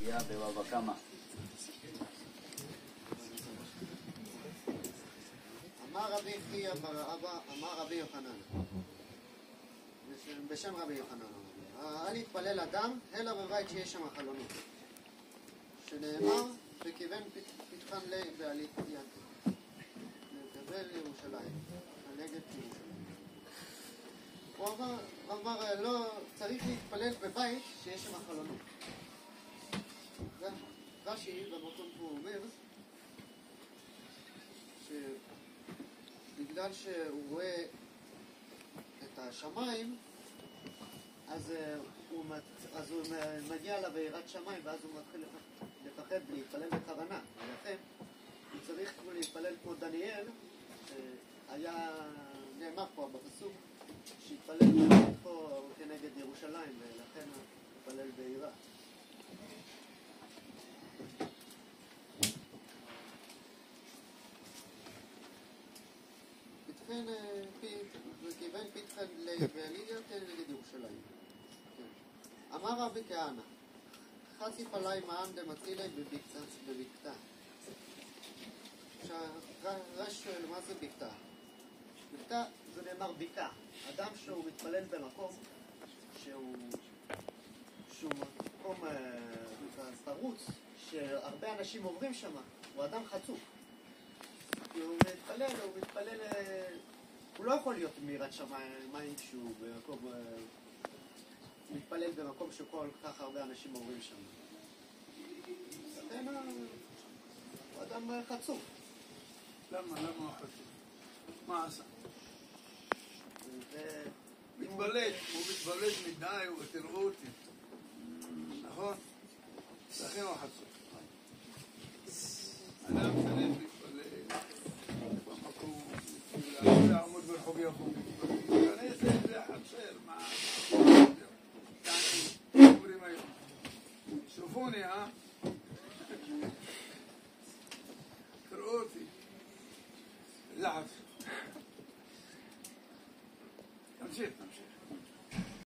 היה בבבא קמא. אמר רבי חייא בר אבא, אמר רבי יוחנן, בשם רבי יוחנן, אל יתפלל אדם אלא בבית שיש שם חלונות, שנאמר וכיוון פתחן לי בעלית יד לקבל ירושלים, נגד ירושלים. הוא אמר לא צריך להתפלל בבית שיש שם חלונות. רש"י במקום פה אומר שבגלל שהוא רואה את השמיים, אז הוא מגיע לבעירת שמיים, ואז הוא מתחיל לפחד ולהתפלל בכוונה. ולכן הוא צריך להתפלל כמו דניאל, שהיה נאמר פה בפסוק שהתפלל פה כנגד ירושלים, ולכן הוא התפלל בעירה. וכיוון פתחן לי בעליה נגד ירושלים. אמר רבי כהנא, חשיף עלי מע"מ דמצילי בבקתה. רש"י שואל, מה זה בקתה? בקתה זה נאמר בקעה. אדם שהוא מתפלל במקום שהוא מקום פרוץ, שהרבה אנשים עוברים שם, הוא אדם חצוף. כי הוא מתפלל, הוא לא יכול להיות מיראת שמיים כשהוא במקום, מתפלל במקום שכל כך הרבה אנשים עוברים שם. לכן הוא אדם חצוף. למה הוא חצוף? מה עשה? מתבלט, הוא מתבלט מדי, תראו אותי. נכון? לכן הוא חצוף. אדם צריך להתבלט במקום, לעמוד ברחוב יפו. אני אעשה את זה חצר, מה? אומרים היום. שופוני, תראו אותי. לחץ. תמשיך.